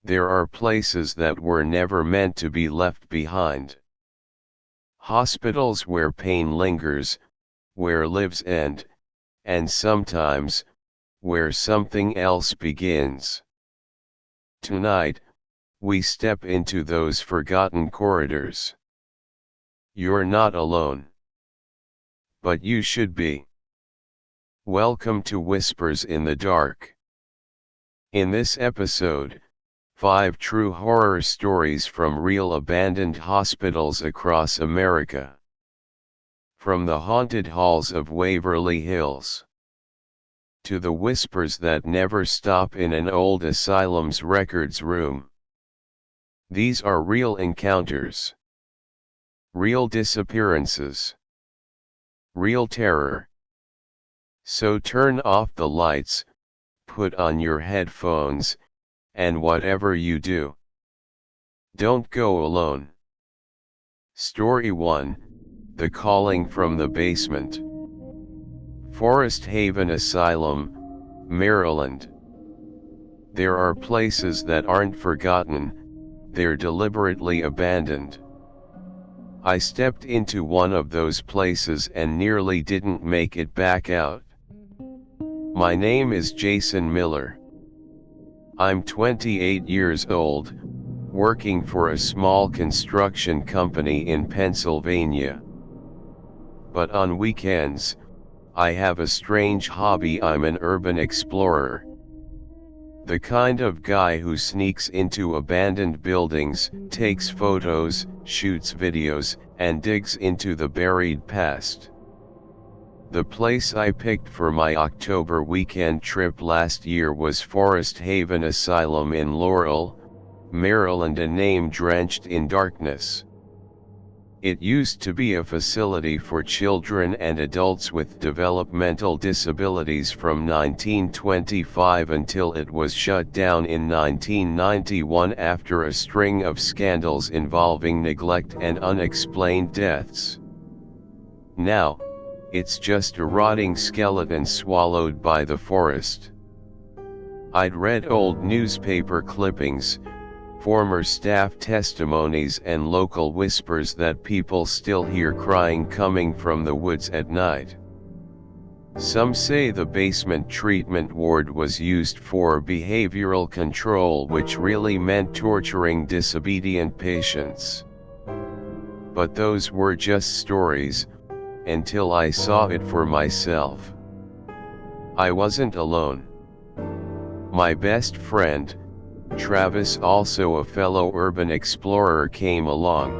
There are places that were never meant to be left behind. Hospitals where pain lingers, where lives end, and sometimes, where something else begins. Tonight, we step into those forgotten corridors. You're not alone. But you should be. Welcome to Whispers in the Dark. In this episode, 5 true horror stories from real abandoned hospitals across America. From the haunted halls of Waverly Hills to the whispers that never stop in an old asylum's records room. These are real encounters, real disappearances, real terror. So turn off the lights, put on your headphones, and whatever you do, don't go alone. Story 1, The Calling from the Basement. Forest Haven Asylum, Maryland. There are places that aren't forgotten, they're deliberately abandoned. I stepped into one of those places and nearly didn't make it back out. My name is Jason Miller. I'm 28 years old, working for a small construction company in Pennsylvania. But on weekends, I have a strange hobby. I'm an urban explorer. The kind of guy who sneaks into abandoned buildings, takes photos, shoots videos, and digs into the buried past. The place I picked for my October weekend trip last year was Forest Haven Asylum in Laurel, Maryland, a name drenched in darkness. It used to be a facility for children and adults with developmental disabilities from 1925 until it was shut down in 1991 after a string of scandals involving neglect and unexplained deaths. Now, it's just a rotting skeleton swallowed by the forest. I'd read old newspaper clippings, former staff testimonies, and local whispers that people still hear crying coming from the woods at night. Some say the basement treatment ward was used for behavioral control, which really meant torturing disobedient patients. But those were just stories, until I saw it for myself. I wasn't alone. My best friend, Travis, also a fellow urban explorer, came along.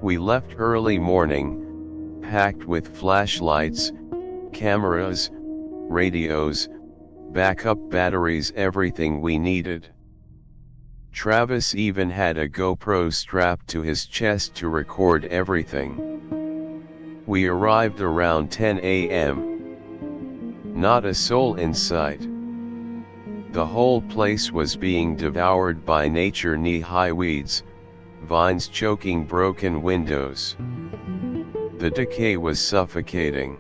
We left early morning, packed with flashlights, cameras, radios, backup batteries, everything we needed. Travis even had a GoPro strapped to his chest to record everything. We arrived around 10 a.m. Not a soul in sight. The whole place was being devoured by nature, knee-high weeds, vines choking broken windows. The decay was suffocating.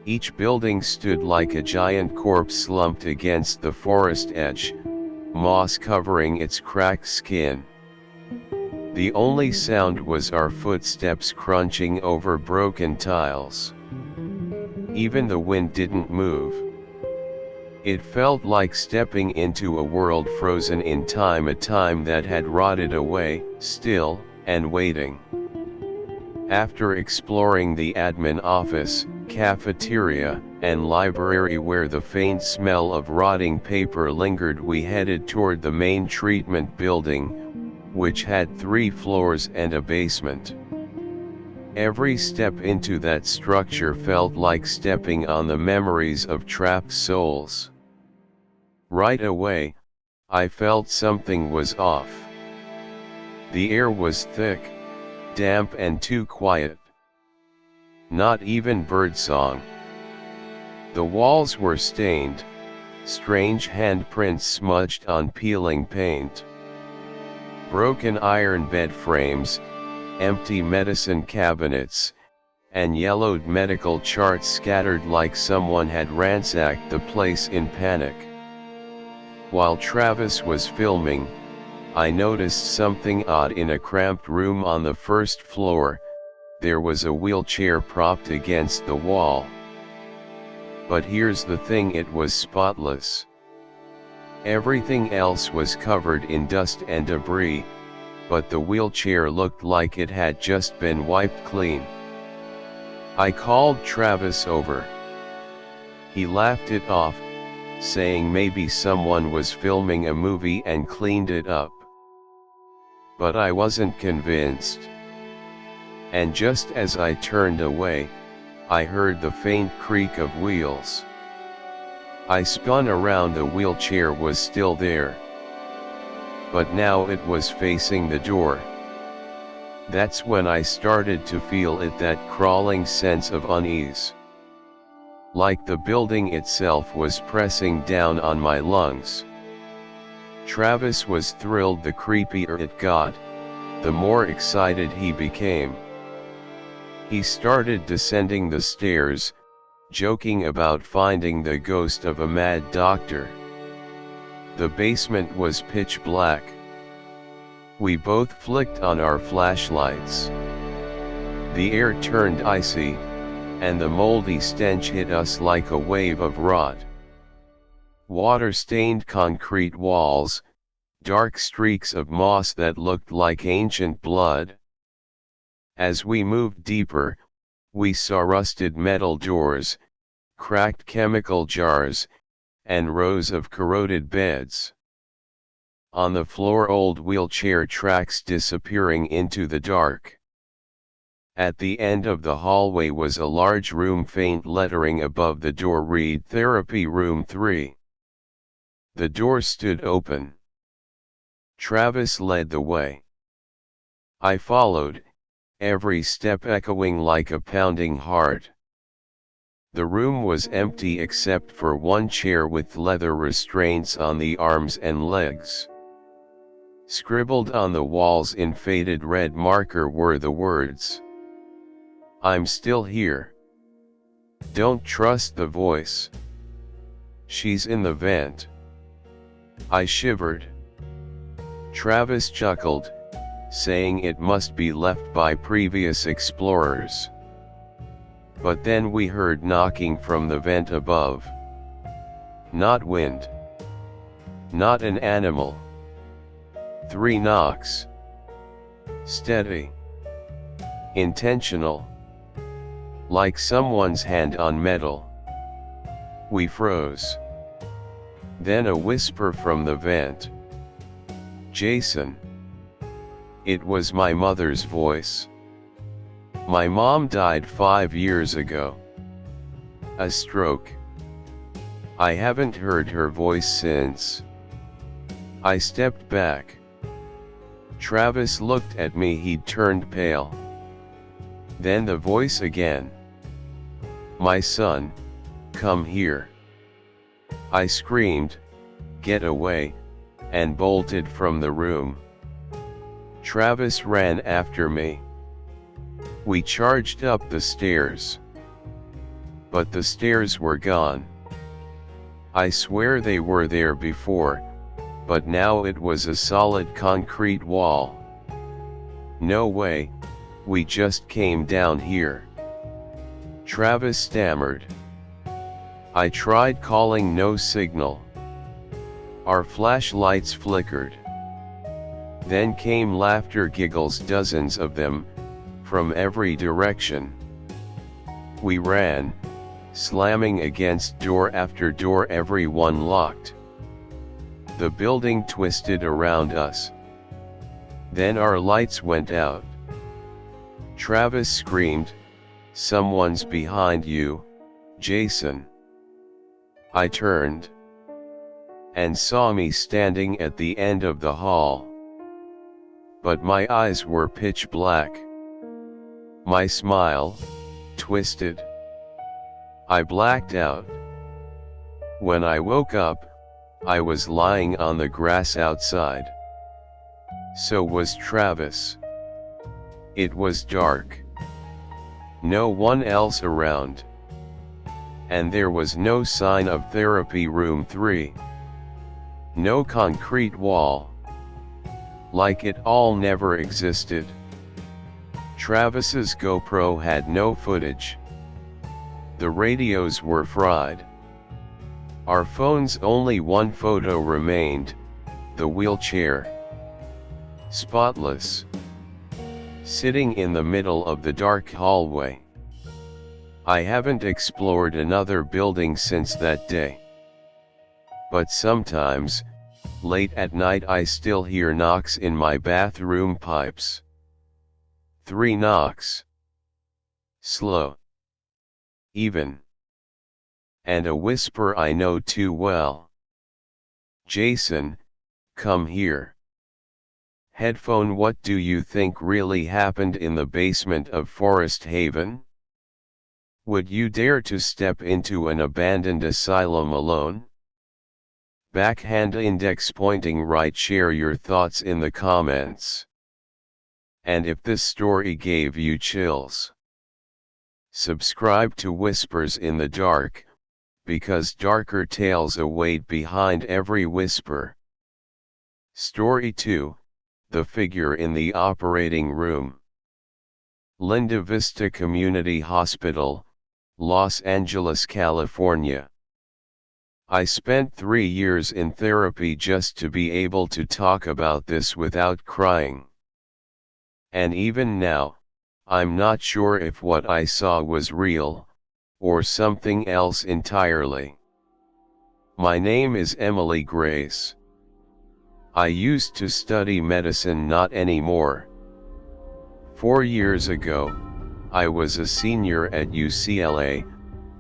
Each building stood like a giant corpse slumped against the forest edge, moss covering its cracked skin. The only sound was our footsteps crunching over broken tiles. Even the wind didn't move. It felt like stepping into a world frozen in time, a time that had rotted away, still, and waiting. After exploring the admin office, cafeteria, and library where the faint smell of rotting paper lingered, we headed toward the main treatment building, which had 3 floors and a basement. Every step into that structure felt like stepping on the memories of trapped souls. Right away, I felt something was off. The air was thick, damp, and too quiet. Not even birdsong. The walls were stained, strange handprints smudged on peeling paint. Broken iron bed frames, empty medicine cabinets, and yellowed medical charts scattered like someone had ransacked the place in panic. While Travis was filming, I noticed something odd in a cramped room on the first floor. There was a wheelchair propped against the wall. But here's the thing, it was spotless. Everything else was covered in dust and debris, but the wheelchair looked like it had just been wiped clean. I called Travis over. He laughed it off, saying maybe someone was filming a movie and cleaned it up. But I wasn't convinced. And just as I turned away, I heard the faint creak of wheels. I spun around, the wheelchair was still there. But now it was facing the door. That's when I started to feel it, that crawling sense of unease. Like the building itself was pressing down on my lungs. Travis was thrilled. The creepier it got, the more excited he became. He started descending the stairs, joking about finding the ghost of a mad doctor. The basement was pitch black. We both flicked on our flashlights. The air turned icy, and the moldy stench hit us like a wave of rot. Water-stained concrete walls, dark streaks of moss that looked like ancient blood. As we moved deeper, we saw rusted metal doors, cracked chemical jars, and rows of corroded beds. On the floor, old wheelchair tracks disappearing into the dark. At the end of the hallway was a large room, faint lettering above the door read Therapy Room 3. The door stood open. Travis led the way. I followed, every step echoing like a pounding heart. The room was empty except for one chair with leather restraints on the arms and legs. Scribbled on the walls in faded red marker were the words, "I'm still here. Don't trust the voice. She's in the vent." I shivered. Travis chuckled, saying it must be left by previous explorers. But then we heard knocking from the vent above. Not wind. Not an animal. 3 knocks. Steady. Intentional. Like someone's hand on metal. We froze. Then a whisper from the vent. "Jason." It was my mother's voice. My mom died 5 years ago. A stroke. I haven't heard her voice since. I stepped back. Travis looked at me, he'd turned pale. Then the voice again. "My son, come here." I screamed, "Get away," and bolted from the room. Travis ran after me. We charged up the stairs. But the stairs were gone. I swear they were there before, but now it was a solid concrete wall. "No way, we just came down here," Travis stammered. I tried calling, no signal. Our flashlights flickered. Then came laughter, giggles, dozens of them, from every direction. We ran, slamming against door after door, every one locked. The building twisted around us. Then our lights went out. Travis screamed, "Someone's behind you, Jason." I turned and saw me standing at the end of the hall. But my eyes were pitch black. My smile twisted. I blacked out. When I woke up, I was lying on the grass outside. So was Travis. It was dark. No one else around. And there was no sign of Therapy Room 3. No concrete wall. Like it all never existed. Travis's GoPro had no footage. The radios were fried. Our phones only one photo remained, the wheelchair. Spotless. Sitting in the middle of the dark hallway. I haven't explored another building since that day. But sometimes, late at night I still hear knocks in my bathroom pipes. 3 knocks. Slow. Even. And a whisper I know too well. Jason, come here. Headphone, what do you think really happened in the basement of Forest Haven? Would you dare to step into an abandoned asylum alone? Backhand index pointing right, share your thoughts in the comments. And if this story gave you chills, subscribe to Whispers in the Dark, because darker tales await behind every whisper. Story 2, The Figure in the Operating Room. Linda Vista Community Hospital, Los Angeles, California. I spent 3 years in therapy just to be able to talk about this without crying. And even now, I'm not sure if what I saw was real, or something else entirely. My name is Emily Grace. I used to study medicine, not anymore. 4 years ago, I was a senior at UCLA,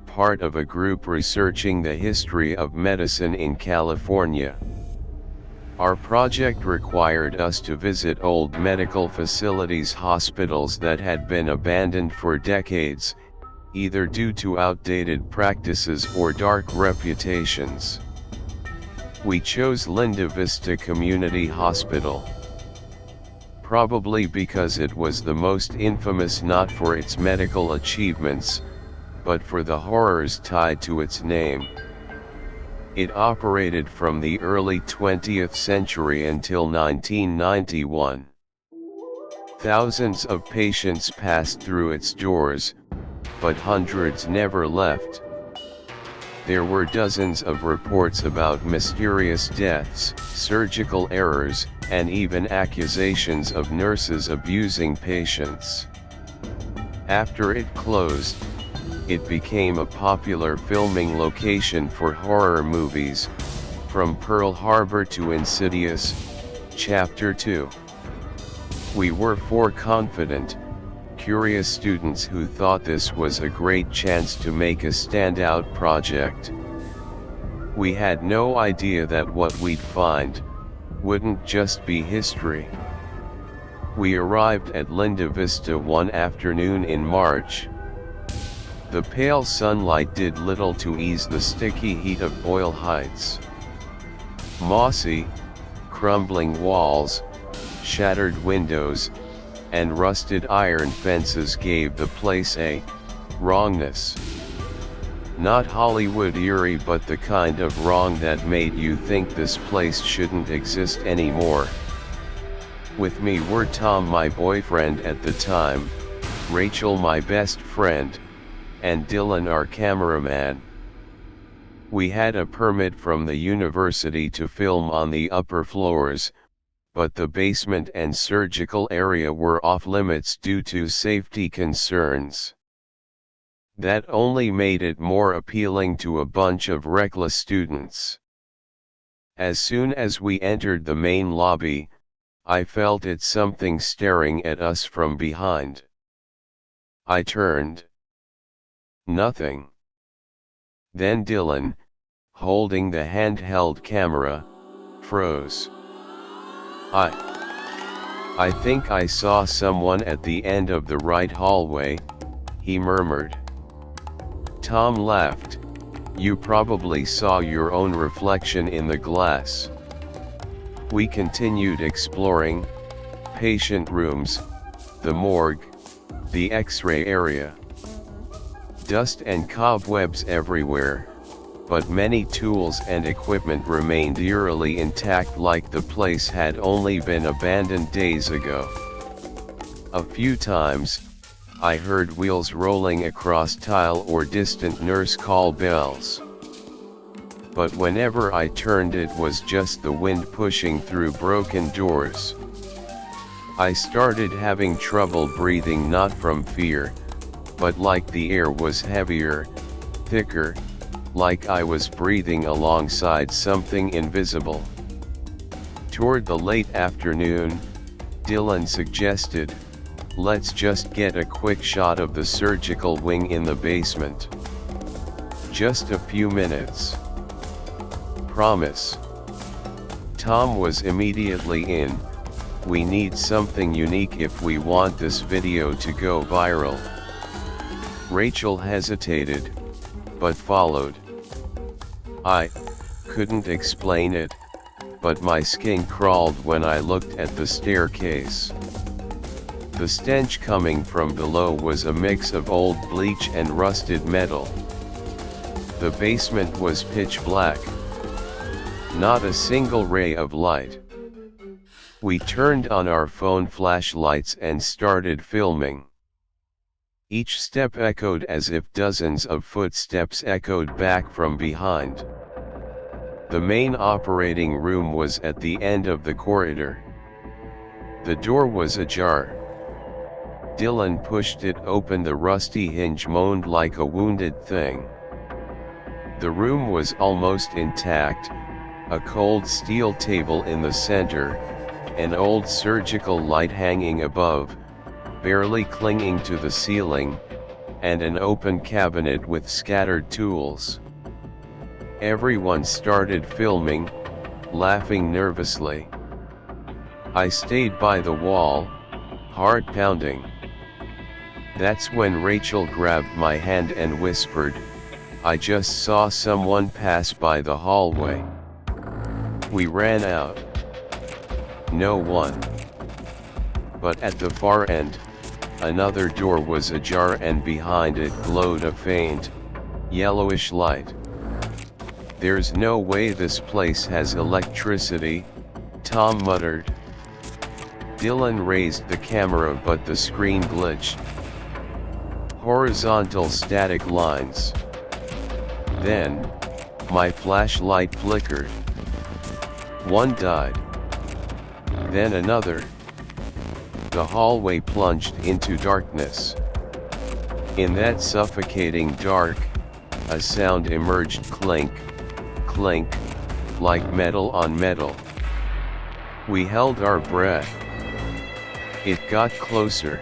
part of a group researching the history of medicine in California. Our project required us to visit old medical facilities, hospitals that had been abandoned for decades, either due to outdated practices or dark reputations. We chose Linda Vista Community Hospital. Probably because it was the most infamous, not for its medical achievements, but for the horrors tied to its name. It operated from the early 20th century until 1991. Thousands of patients passed through its doors, but hundreds never left. There were dozens of reports about mysterious deaths, surgical errors, and even accusations of nurses abusing patients. After it closed, it became a popular filming location for horror movies, from Pearl Harbor to Insidious, Chapter 2. We were 4 confident, curious students who thought this was a great chance to make a standout project. We had no idea that what we'd find wouldn't just be history. We arrived at Linda Vista one afternoon in March. The pale sunlight did little to ease the sticky heat of Boyle Heights. Mossy, crumbling walls, shattered windows, and rusted iron fences gave the place a wrongness. Not Hollywood eerie, but the kind of wrong that made you think this place shouldn't exist anymore. With me were Tom, my boyfriend at the time, Rachel, my best friend, and Dylan, our cameraman. We had a permit from the university to film on the upper floors, but the basement and surgical area were off limits due to safety concerns. That only made it more appealing to a bunch of reckless students. As soon as we entered the main lobby, I felt it something staring at us from behind. I turned. Nothing. Then Dylan, holding the handheld camera, froze. I think I saw someone at the end of the right hallway, he murmured. Tom laughed. You probably saw your own reflection in the glass. We continued exploring, patient rooms, the morgue, the X-ray area. Dust and cobwebs everywhere, but many tools and equipment remained eerily intact, like the place had only been abandoned days ago. A few times, I heard wheels rolling across tile or distant nurse call bells. But whenever I turned, it was just the wind pushing through broken doors. I started having trouble breathing, not from fear, but like the air was heavier, thicker, like I was breathing alongside something invisible. Toward the late afternoon, Dylan suggested, "Let's just get a quick shot of the surgical wing in the basement. Just a few minutes. Promise." Tom was immediately in. "We need something unique if we want this video to go viral." Rachel hesitated, but followed. I couldn't explain it, but my skin crawled when I looked at the staircase. The stench coming from below was a mix of old bleach and rusted metal. The basement was pitch black. Not a single ray of light. We turned on our phone flashlights and started filming. Each step echoed as if dozens of footsteps echoed back from behind. The main operating room was at the end of the corridor. The door was ajar. Dylan pushed it open. The rusty hinge moaned like a wounded thing. The room was almost intact, a cold steel table in the center, an old surgical light hanging above, barely clinging to the ceiling, and an open cabinet with scattered tools. Everyone started filming, laughing nervously. I stayed by the wall, heart pounding. That's when Rachel grabbed my hand and whispered, "I just saw someone pass by the hallway." We ran out. No one. But at the far end, another door was ajar, and behind it glowed a faint, yellowish light. "There's no way this place has electricity," Tom muttered. Dylan raised the camera, but the screen glitched. Horizontal static lines. Then, my flashlight flickered. One died. Then another. The hallway plunged into darkness. In that suffocating dark, a sound emerged: clink, clink, like metal on metal. We held our breath. It got closer.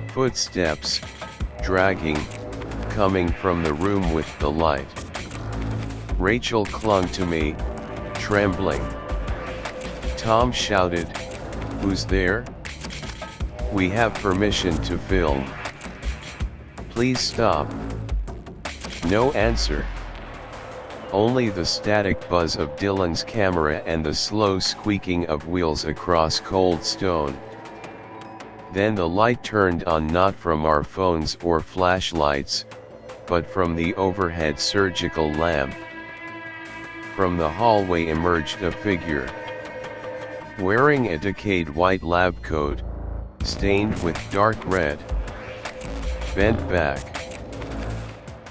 Footsteps, dragging, coming from the room with the light. Rachel clung to me, trembling. Tom shouted, "Who's there? We have permission to film. Please stop." No answer. Only the static buzz of Dylan's camera and the slow squeaking of wheels across cold stone. Then the light turned on, not from our phones or flashlights, but from the overhead surgical lamp. From the hallway emerged a figure. Wearing a decayed white lab coat, stained with dark red. Bent back.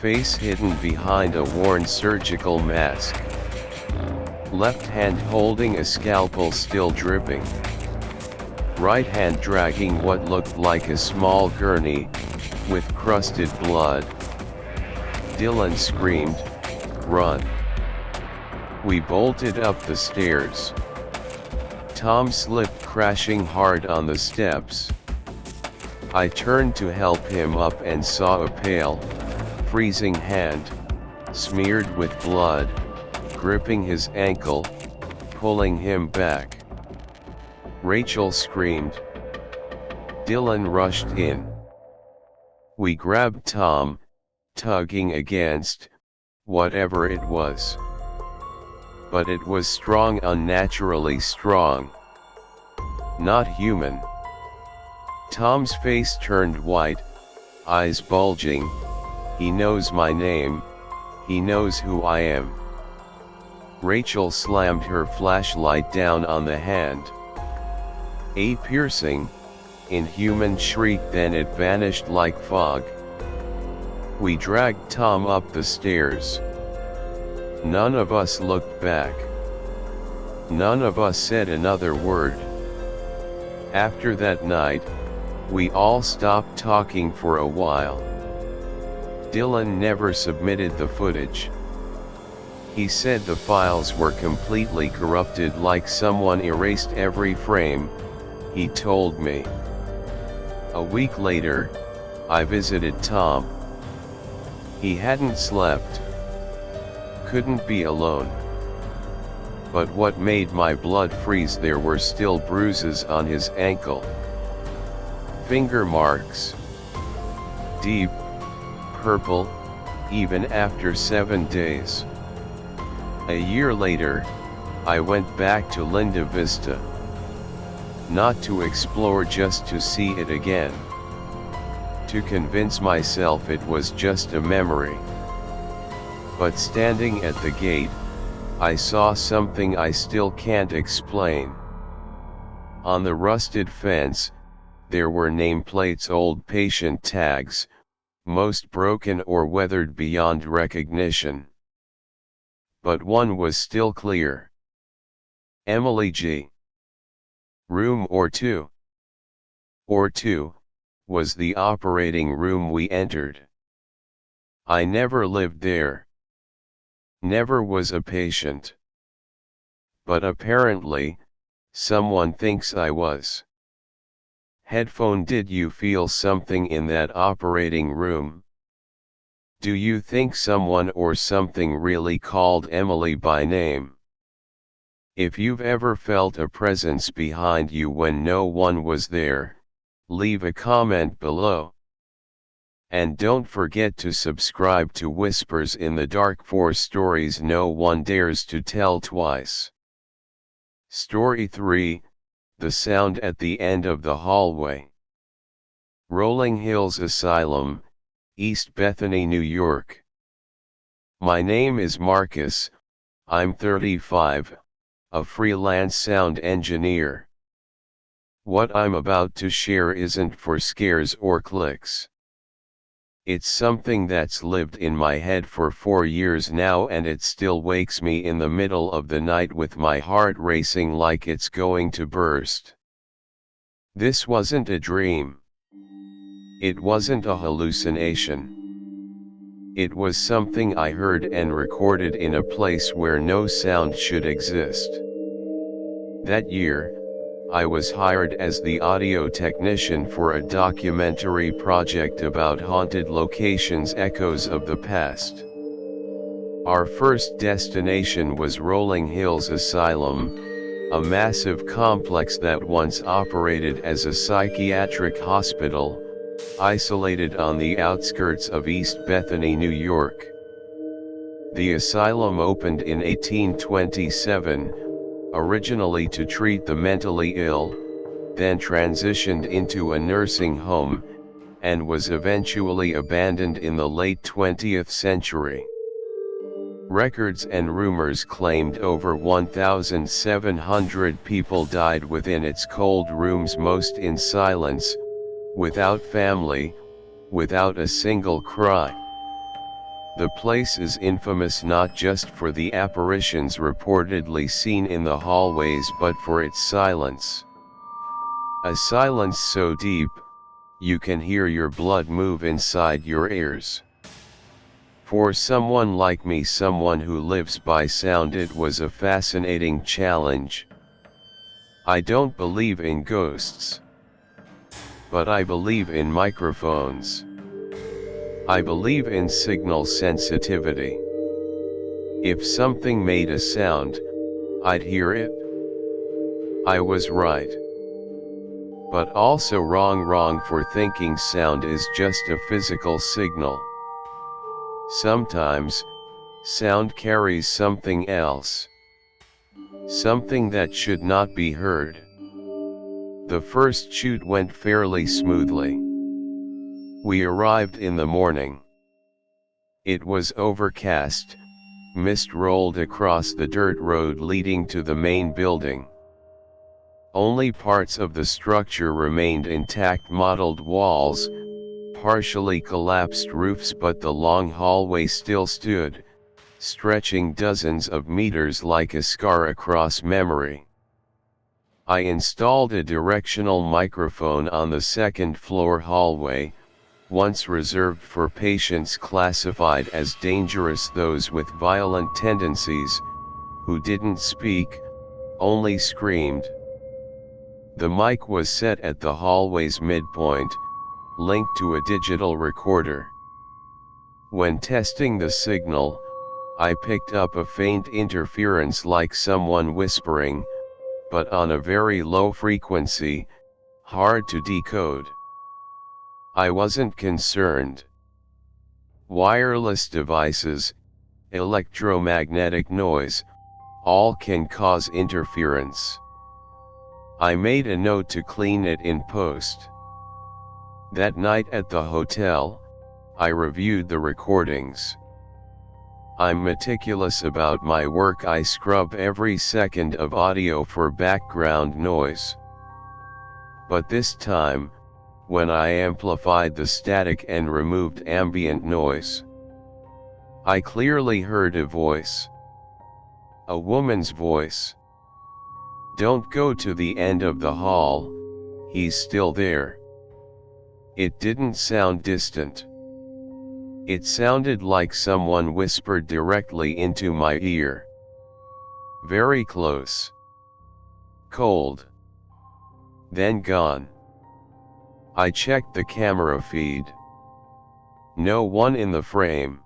Face hidden behind a worn surgical mask. Left hand holding a scalpel still dripping. Right hand dragging what looked like a small gurney, with crusted blood. Dylan screamed, "Run!" We bolted up the stairs. Tom slipped, crashing hard on the steps. I turned to help him up and saw a pale, freezing hand, smeared with blood, gripping his ankle, pulling him back. Rachel screamed. Dylan rushed in. We grabbed Tom, tugging against whatever it was. But it was strong, unnaturally strong. Not human. Tom's face turned white, eyes bulging. "He knows my name," He knows who I am. Rachel slammed her flashlight down on the hand. A piercing, inhuman shriek, then it vanished like fog. We dragged Tom up the stairs. None of us looked back. None of us said another word. After that night, we all stopped talking for a while. Dylan never submitted the footage. He said the files were completely corrupted, like someone erased every frame, he told me. A week later, I visited Tom. He hadn't slept. Couldn't be alone. But what made my blood freeze, there were still bruises on his ankle. Finger marks. Deep, purple, even after 7 days. A year later, I went back to Linda Vista. Not to explore, just to see it again. To convince myself it was just a memory. But standing at the gate, I saw something I still can't explain. On the rusted fence, there were nameplates, old patient tags, most broken or weathered beyond recognition. But one was still clear. Emily G. Room or2. Or2 was the operating room we entered. I never lived there. Never was a patient. But apparently, someone thinks I was. Headphone, did you feel something in that operating room? Do you think someone or something really called Emily by name? If you've ever felt a presence behind you when no one was there, leave a comment below. And don't forget to subscribe to Whispers in the Dark for stories no one dares to tell twice. Story 3, The Sound at the End of the Hallway. Rolling Hills Asylum, East Bethany, New York. My name is Marcus, I'm 35, a freelance sound engineer. What I'm about to share isn't for scares or clicks. It's something that's lived in my head for 4 years now, and it still wakes me in the middle of the night with my heart racing like it's going to burst. This wasn't a dream. It wasn't a hallucination. It was something I heard and recorded in a place where no sound should exist. That year, I was hired as the audio technician for a documentary project about haunted locations, echoes of the past. Our first destination was Rolling Hills Asylum, a massive complex that once operated as a psychiatric hospital, isolated on the outskirts of East Bethany, New York. The asylum opened in 1827, originally to treat the mentally ill, then transitioned into a nursing home, and was eventually abandoned in the late 20th century. Records and rumors claimed over 1,700 people died within its cold rooms, most in silence, without family, without a single cry. The place is infamous not just for the apparitions reportedly seen in the hallways, but for its silence. A silence so deep, you can hear your blood move inside your ears. For someone like me, someone who lives by sound, it was a fascinating challenge. I don't believe in ghosts. But I believe in microphones. I believe in signal sensitivity. If something made a sound, I'd hear it. I was right. But also wrong for thinking sound is just a physical signal. Sometimes, sound carries something else. Something that should not be heard. The first shoot went fairly smoothly. We arrived in the morning. It was overcast, mist rolled across the dirt road leading to the main building. Only parts of the structure remained intact: mottled walls, partially collapsed roofs, but the long hallway still stood, stretching dozens of meters like a scar across memory. I installed a directional microphone on the second-floor hallway, once reserved for patients classified as dangerous, those with violent tendencies, who didn't speak, only screamed. The mic was set at the hallway's midpoint, linked to a digital recorder. When testing the signal, I picked up a faint interference like someone whispering, but on a very low frequency, hard to decode. I wasn't concerned. Wireless devices, electromagnetic noise, all can cause interference. I made a note to clean it in post. That night at the hotel, I reviewed the recordings. I'm meticulous about my work. I scrub every second of audio for background noise. But this time, when I amplified the static and removed ambient noise, I clearly heard a voice. A woman's voice. "Don't go to the end of the hall, he's still there." It didn't sound distant. It sounded like someone whispered directly into my ear. Very close. Cold. Then gone. I checked the camera feed. No one in the frame.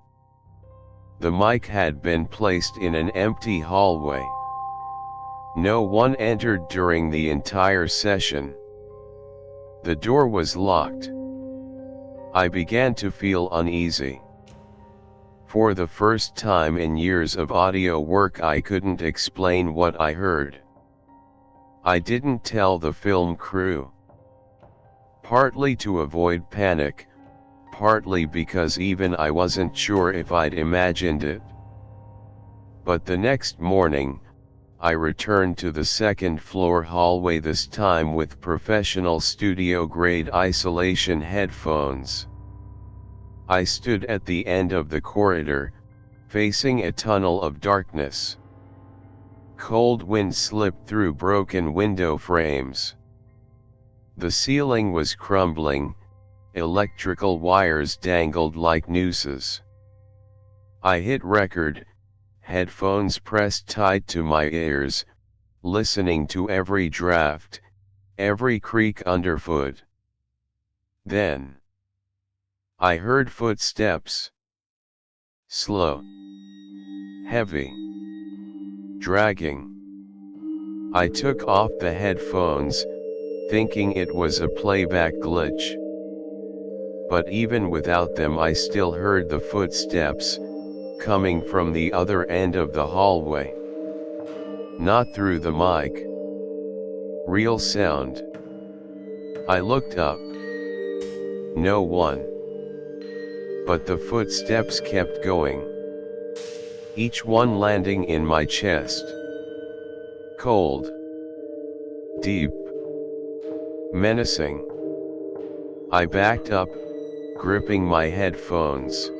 The mic had been placed in an empty hallway. No one entered during the entire session. The door was locked. I began to feel uneasy. For the first time in years of audio work, I couldn't explain what I heard. I didn't tell the film crew. Partly to avoid panic, partly because even I wasn't sure if I'd imagined it. But the next morning, I returned to the second-floor hallway, this time with professional studio-grade isolation headphones. I stood at the end of the corridor, facing a tunnel of darkness. Cold wind slipped through broken window frames. The ceiling was crumbling, electrical wires dangled like nooses. I hit record, headphones pressed tight to my ears, listening to every draft, every creak underfoot. Then I heard footsteps. Slow. Heavy. Dragging. I took off the headphones, thinking it was a playback glitch. But even without them, I still heard the footsteps, coming from the other end of the hallway. Not through the mic. Real sound. I looked up. No one. But the footsteps kept going. Each one landing in my chest. Cold. Deep. Menacing. I backed up, gripping my headphones.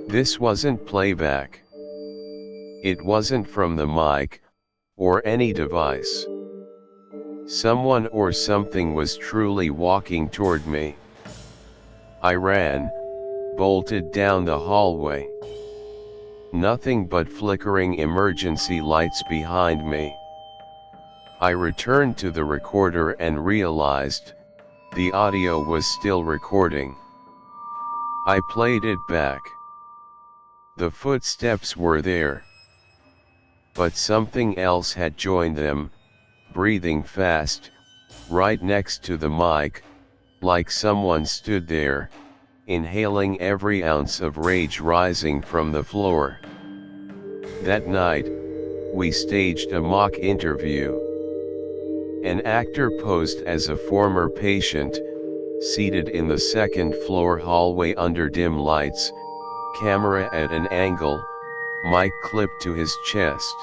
This wasn't playback. It wasn't from the mic, or any device. Someone or something was truly walking toward me. I ran, bolted down the hallway. Nothing but flickering emergency lights behind me. I returned to the recorder and realized the audio was still recording. I played it back. The footsteps were there. But something else had joined them, breathing fast, right next to the mic, like someone stood there, inhaling every ounce of rage rising from the floor. That night, we staged a mock interview. An actor posed as a former patient, seated in the second-floor hallway under dim lights, camera at an angle, mic clipped to his chest.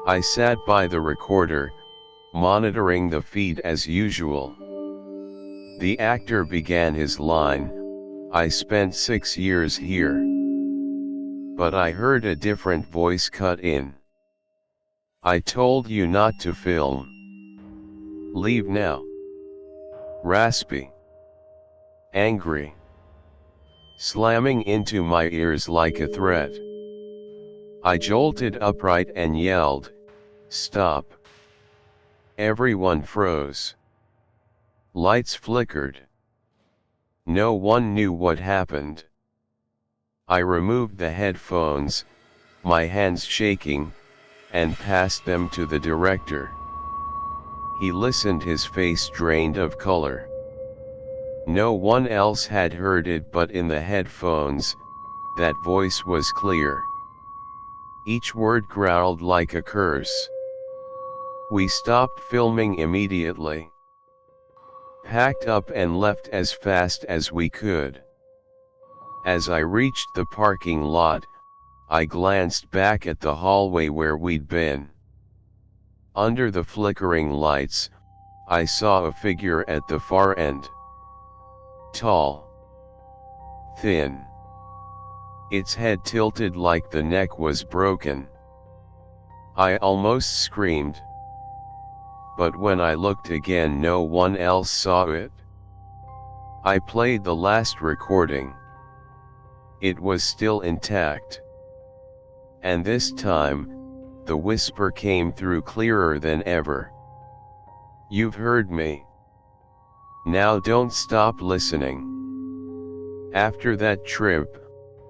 I sat by the recorder, monitoring the feed as usual. The actor began his line, "I spent 6 years here." But I heard a different voice cut in. "I told you not to film. Leave now." Raspy. Angry. Slamming into my ears like a threat. I jolted upright and yelled, "Stop." Everyone froze. Lights flickered. No one knew what happened. I removed the headphones, my hands shaking, and passed them to the director. He listened, his face drained of color. No one else had heard it, but in the headphones, that voice was clear. Each word growled like a curse. We stopped filming immediately. Packed up and left as fast as we could. As I reached the parking lot, I glanced back at the hallway where we'd been. Under the flickering lights, I saw a figure at the far end. Tall. Thin. Its head tilted like the neck was broken. I almost screamed. But when I looked again, no one else saw it. I played the last recording. It was still intact. And this time, the whisper came through clearer than ever. "You've heard me. Now don't stop listening." After that trip,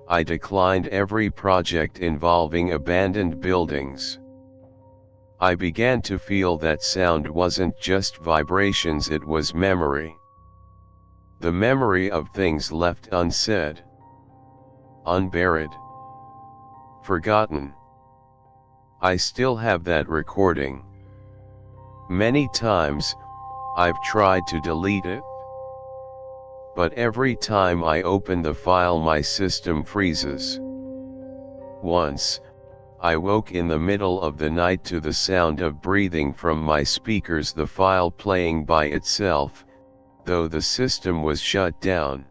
I declined every project involving abandoned buildings. I began to feel that sound wasn't just vibrations, it was memory. The memory of things left unsaid, unburied, forgotten. I still have that recording. Many times, I've tried to delete it. But every time I open the file, my system freezes. Once, I woke in the middle of the night to the sound of breathing from my speakers, the file playing by itself, though the system was shut down.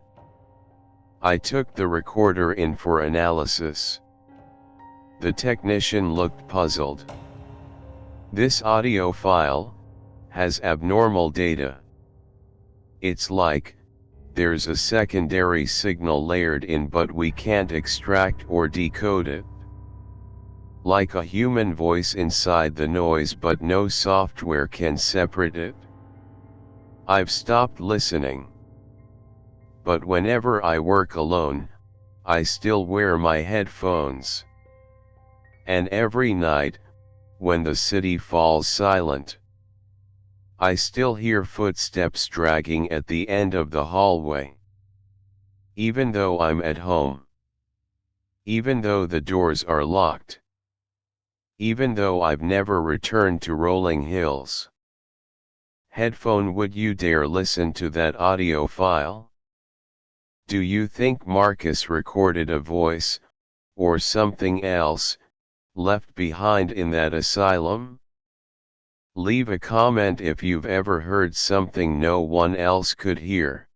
I took the recorder in for analysis. The technician looked puzzled. "This audio file has abnormal data. It's like there's a secondary signal layered in, but we can't extract or decode it. Like a human voice inside the noise, but no software can separate it." I've stopped listening. But whenever I work alone, I still wear my headphones. And every night, when the city falls silent, I still hear footsteps dragging at the end of the hallway. Even though I'm at home. Even though the doors are locked. Even though I've never returned to Rolling Hills. Headphone, would you dare listen to that audio file? Do you think Marcus recorded a voice, or something else, left behind in that asylum? Leave a comment if you've ever heard something no one else could hear.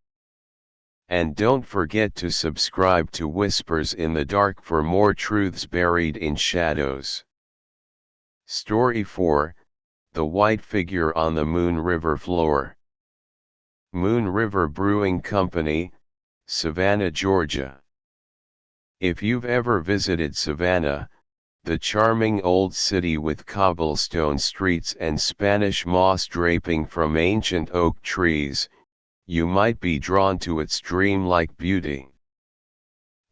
And don't forget to subscribe to Whispers in the Dark for more truths buried in shadows. Story 4, The White Figure on the Moon River Floor. Moon River Brewing Company, Savannah, Georgia. If you've ever visited Savannah, the charming old city with cobblestone streets and Spanish moss draping from ancient oak trees, you might be drawn to its dreamlike beauty.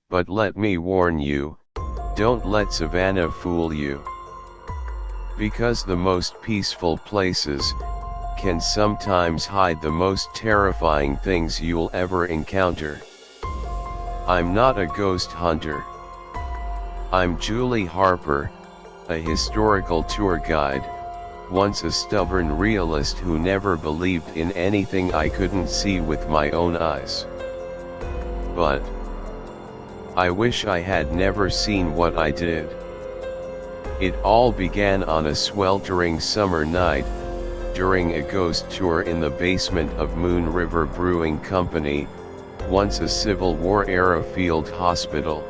But let me warn you, don't let Savannah fool you. Because the most peaceful places can sometimes hide the most terrifying things you'll ever encounter. I'm not a ghost hunter. I'm Julie Harper, a historical tour guide, once a stubborn realist who never believed in anything I couldn't see with my own eyes. But I wish I had never seen what I did. It all began on a sweltering summer night, during a ghost tour in the basement of Moon River Brewing Company, once a Civil War-era field hospital.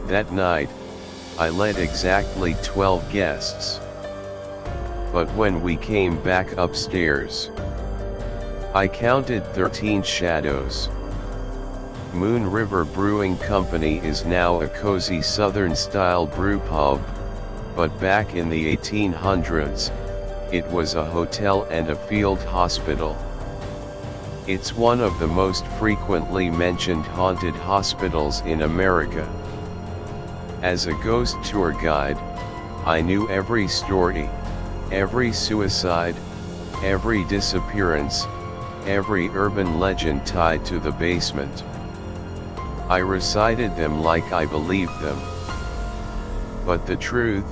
That night, I led exactly 12 guests. But when we came back upstairs, I counted 13 shadows. Moon River Brewing Company is now a cozy southern-style brew pub, but back in the 1800s, it was a hotel and a field hospital. It's one of the most frequently mentioned haunted hospitals in America. As a ghost tour guide, I knew every story, every suicide, every disappearance, every urban legend tied to the basement. I recited them like I believed them. But the truth,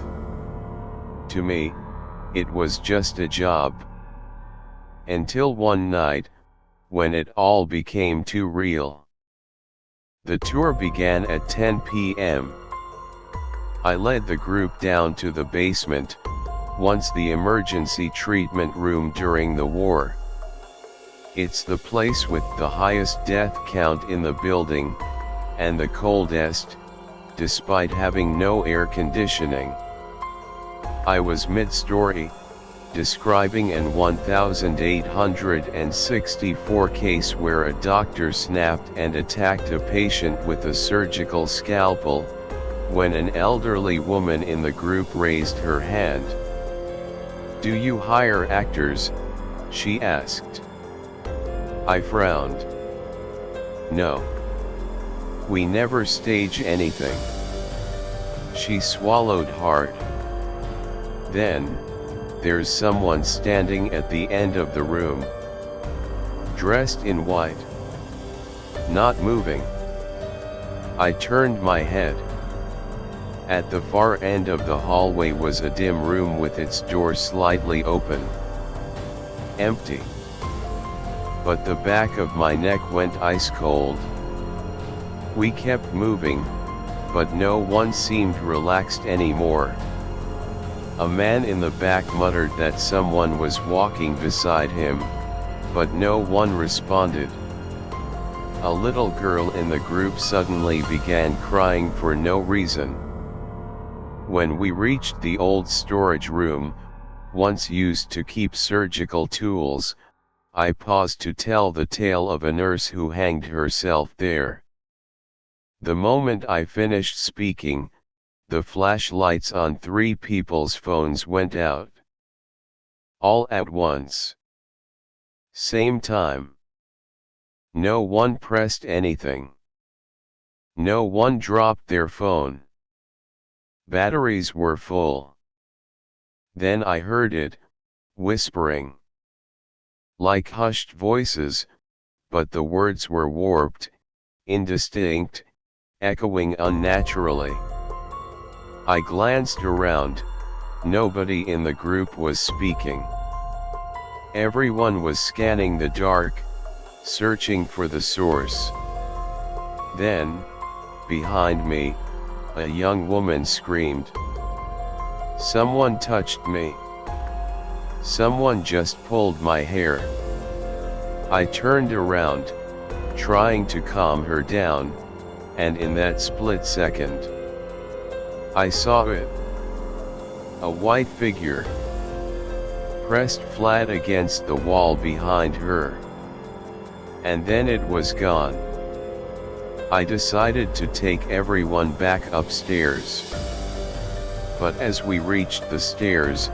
to me, it was just a job. Until one night, when it all became too real. The tour began at 10 p.m. I led the group down to the basement, once the emergency treatment room during the war. It's the place with the highest death count in the building, and the coldest, despite having no air conditioning. I was mid-story, describing an 1864 case where a doctor snapped and attacked a patient with a surgical scalpel, when an elderly woman in the group raised her hand. "Do you hire actors?" she asked. I frowned. "No. We never stage anything." She swallowed hard. "Then, there's someone standing at the end of the room, dressed in white, not moving." I turned my head. At the far end of the hallway was a dim room with its door slightly open. Empty. But the back of my neck went ice cold. We kept moving, but no one seemed relaxed anymore. A man in the back muttered that someone was walking beside him, but no one responded. A little girl in the group suddenly began crying for no reason. When we reached the old storage room, once used to keep surgical tools, I paused to tell the tale of a nurse who hanged herself there. The moment I finished speaking, the flashlights on 3 people's phones went out. All at once. Same time. No one pressed anything. No one dropped their phone. Batteries were full. Then I heard it, whispering. Like hushed voices, but the words were warped, indistinct, echoing unnaturally. I glanced around. Nobody in the group was speaking. Everyone was scanning the dark, searching for the source. Then, behind me, a young woman screamed. "Someone touched me. Someone just pulled my hair." I turned around, trying to calm her down, and in that split second, I saw it. A white figure, pressed flat against the wall behind her. And then it was gone. I decided to take everyone back upstairs. But as we reached the stairs,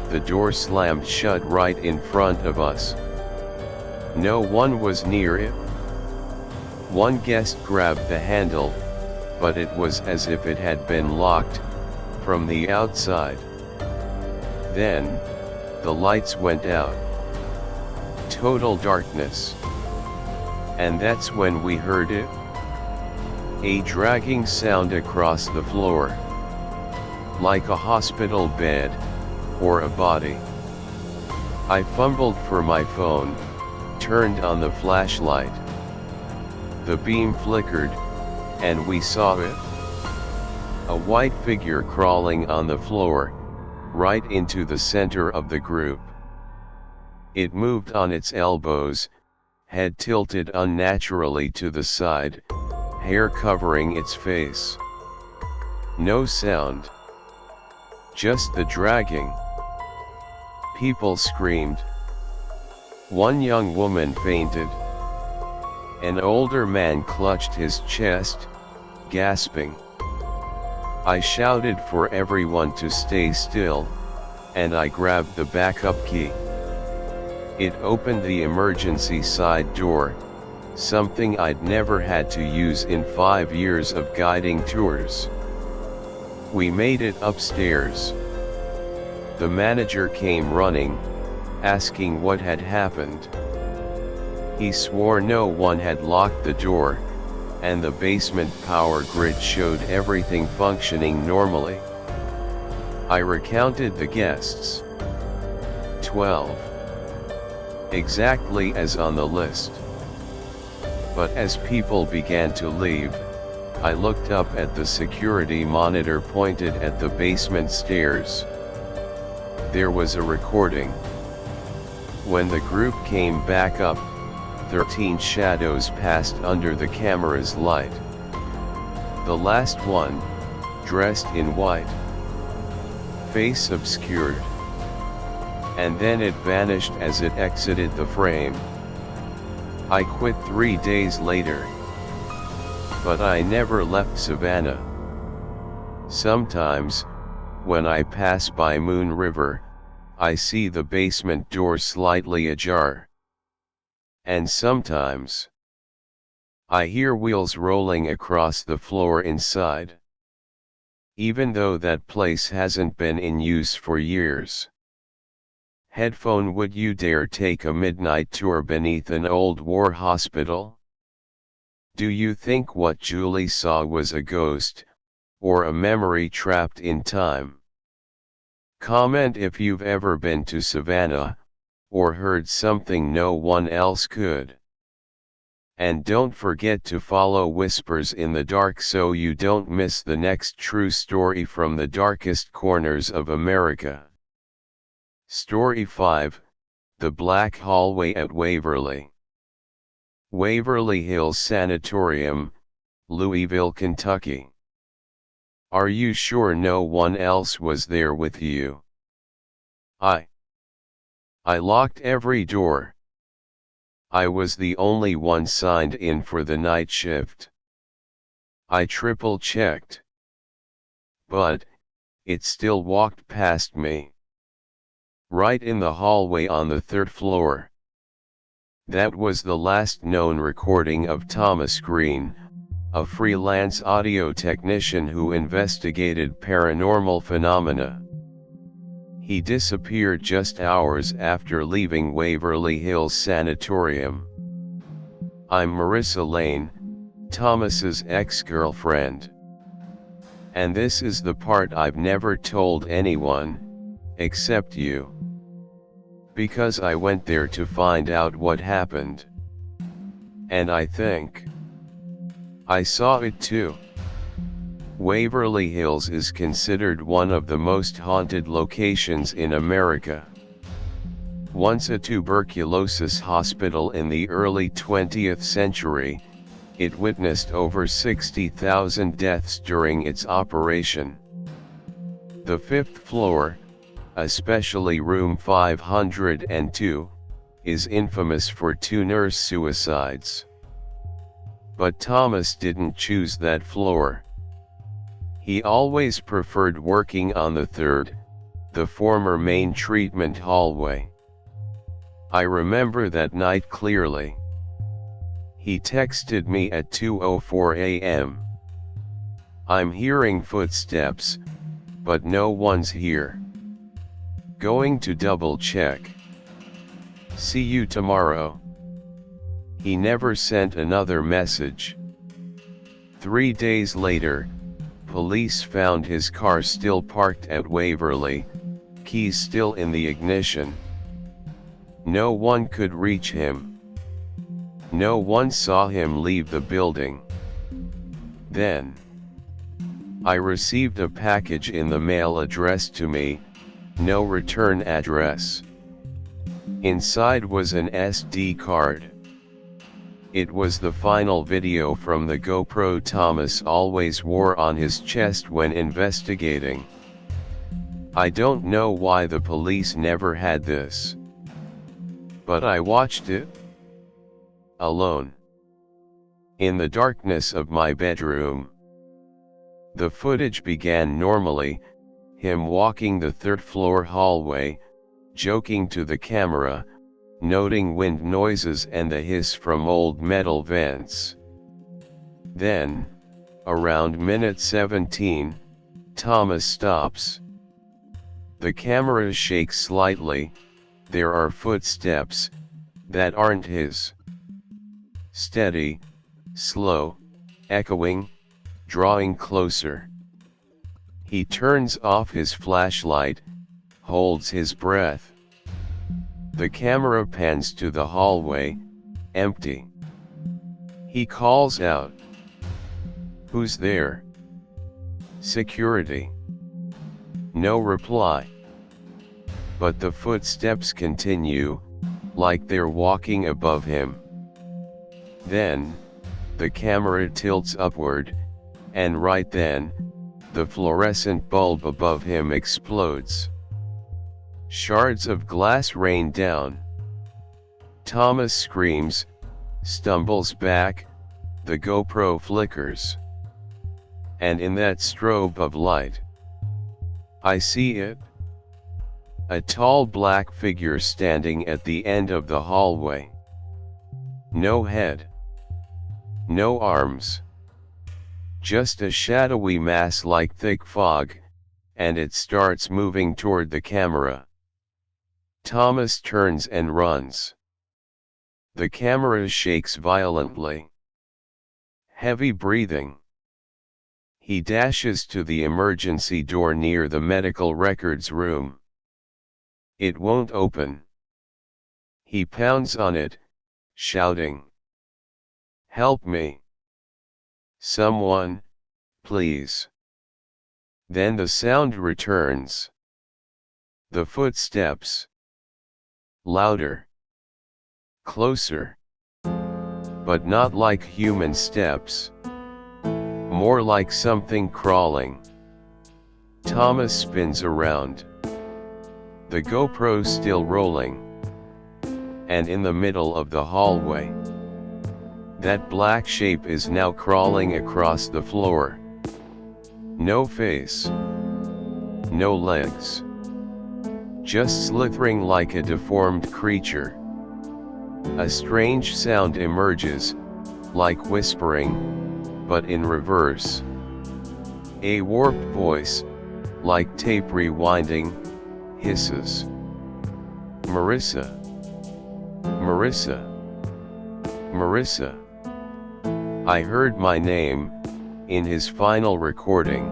the door slammed shut right in front of us. No one was near it. One guest grabbed the handle, but it was as if it had been locked from the outside. Then, the lights went out. Total darkness. And that's when we heard it. A dragging sound across the floor. Like a hospital bed, or a body. I fumbled for my phone, turned on the flashlight. The beam flickered, And we saw it. A white figure crawling on the floor, right into the center of the group. It moved on its elbows, head tilted unnaturally to the side, hair covering its face. No sound. Just the dragging. People screamed. One young woman fainted. An older man clutched his chest, gasping. I shouted for everyone to stay still, and I grabbed the backup key. It opened the emergency side door, something I'd never had to use in 5 years of guiding tours. We made it upstairs. The manager came running, asking what had happened. He swore no one had locked the door, and the basement power grid showed everything functioning normally. I recounted the guests. 12. Exactly as on the list. But as people began to leave, I looked up at the security monitor pointed at the basement stairs. There was a recording. When the group came back up, 13 shadows passed under the camera's light. The last one, dressed in white. Face obscured. And then it vanished as it exited the frame. I quit 3 days later. But I never left Savannah. Sometimes, when I pass by Moon River, I see the basement door slightly ajar. And sometimes, I hear wheels rolling across the floor inside. Even though that place hasn't been in use for years. Headphone, would you dare take a midnight tour beneath an old war hospital? Do you think what Julie saw was a ghost, or a memory trapped in time? Comment if you've ever been to Savannah, or heard something no one else could. And don't forget to follow Whispers in the Dark so you don't miss the next true story from the darkest corners of America. Story 5, The Black Hallway at Waverly. Waverly Hills Sanatorium, Louisville, Kentucky. Are you sure no one else was there with you? I locked every door. I was the only one signed in for the night shift. I triple-checked. But, it still walked past me. Right in the hallway on the 3rd floor. That was the last known recording of Thomas Green, a freelance audio technician who investigated paranormal phenomena. He disappeared just hours after leaving Waverly Hills Sanatorium. I'm Marissa Lane, Thomas's ex-girlfriend. And this is the part I've never told anyone, except you. Because I went there to find out what happened. And I think I saw it too. Waverly Hills is considered one of the most haunted locations in America. Once a tuberculosis hospital in the early 20th century, it witnessed over 60,000 deaths during its operation. The 5th floor, especially room 502, is infamous for 2 nurse suicides. But Thomas didn't choose that floor. He always preferred working on the 3rd, the former main treatment hallway. I remember that night clearly. He texted me at 2:04 a.m. I'm hearing footsteps, but no one's here. Going to double check. See you tomorrow. He never sent another message. 3 days later, police found his car still parked at Waverly, keys still in the ignition. No one could reach him. No one saw him leave the building. Then, I received a package in the mail addressed to me, no return address. Inside was an SD card. It was the final video from the GoPro Thomas always wore on his chest when investigating. I don't know why the police never had this. But I watched it alone, in the darkness of my bedroom. The footage began normally, him walking the third-floor hallway, joking to the camera, noting wind noises and the hiss from old metal vents. Then, around minute 17, Thomas stops. The camera shakes slightly, there are footsteps, that aren't his. Steady, slow, echoing, drawing closer. He turns off his flashlight, holds his breath. The camera pans to the hallway, empty. He calls out, "Who's there?" "Security." No reply. But the footsteps continue, like they're walking above him. Then, the camera tilts upward, and right then, the fluorescent bulb above him explodes. Shards of glass rain down. Thomas screams, stumbles back, the GoPro flickers. And in that strobe of light, I see it. A tall black figure standing at the end of the hallway. No head. No arms. Just a shadowy mass like thick fog, and it starts moving toward the camera. Thomas turns and runs. The camera shakes violently. Heavy breathing. He dashes to the emergency door near the medical records room. It won't open. He pounds on it, shouting, "Help me! Someone, please!" Then the sound returns. The footsteps. Louder. Closer. But not like human steps. More like something crawling. Thomas spins around. The GoPro still rolling. And in the middle of the hallway, that black shape is now crawling across the floor. No face. No legs. Just slithering like a deformed creature. A strange sound emerges, like whispering, but in reverse. A warped voice, like tape rewinding, hisses. "Marissa. Marissa. Marissa." I heard my name, in his final recording.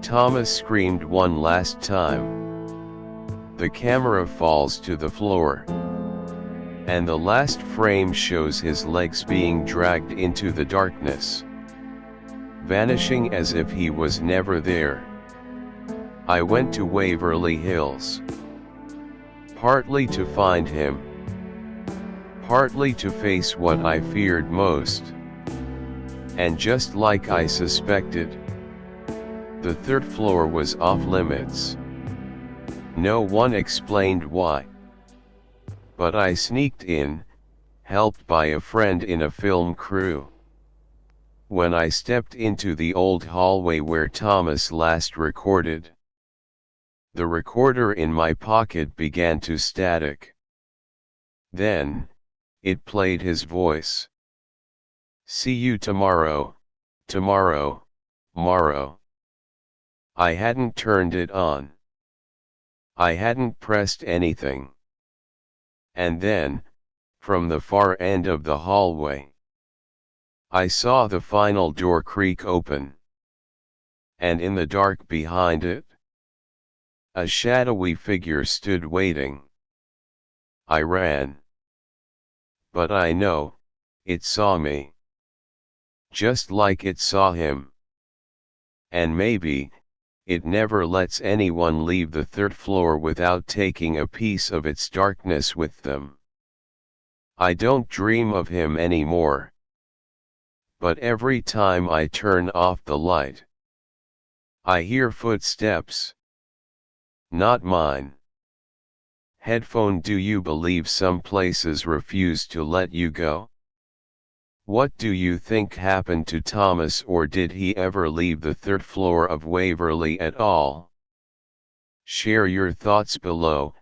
Thomas screamed one last time. The camera falls to the floor. And the last frame shows his legs being dragged into the darkness, vanishing as if he was never there. I went to Waverly Hills, partly to find him, partly to face what I feared most. And just like I suspected, the third floor was off limits. No one explained why. But I sneaked in, helped by a friend in a film crew. When I stepped into the old hallway where Thomas last recorded, the recorder in my pocket began to static. Then, it played his voice. "See you tomorrow, tomorrow, morrow." I hadn't turned it on. I hadn't pressed anything. And then, from the far end of the hallway, I saw the final door creak open. And in the dark behind it, a shadowy figure stood waiting. I ran. But I know, it saw me. just like it saw him. And maybe, it never lets anyone leave the third floor without taking a piece of its darkness with them. I don't dream of him anymore. But every time I turn off the light, I hear footsteps. Not mine. Headphone, do you believe some places refuse to let you go? What do you think happened to Thomas, or did he ever leave the third floor of Waverly at all? Share your thoughts below,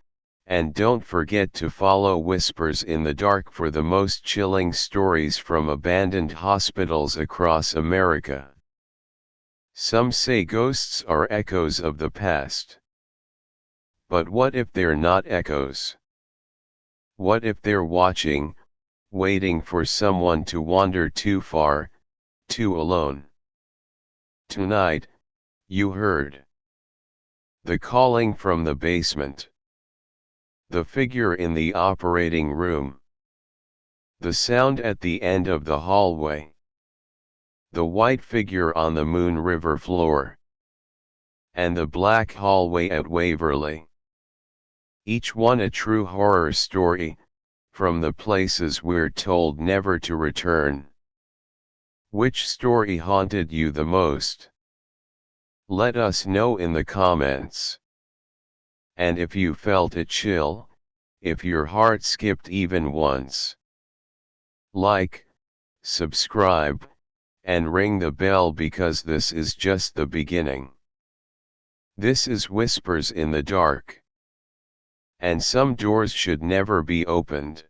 and don't forget to follow Whispers in the Dark for the most chilling stories from abandoned hospitals across America. Some say ghosts are echoes of the past. But what if they're not echoes? What if they're watching, waiting for someone to wander too far, too alone? Tonight, you heard the calling from the basement, the figure in the operating room, the sound at the end of the hallway, the white figure on the Moon River floor, and the black hallway at Waverly. Each one a true horror story, from the places we're told never to return. Which story haunted you the most? Let us know in the comments. And if you felt a chill, if your heart skipped even once, like, subscribe, and ring the bell, because this is just the beginning. This is Whispers in the Dark. And some doors should never be opened.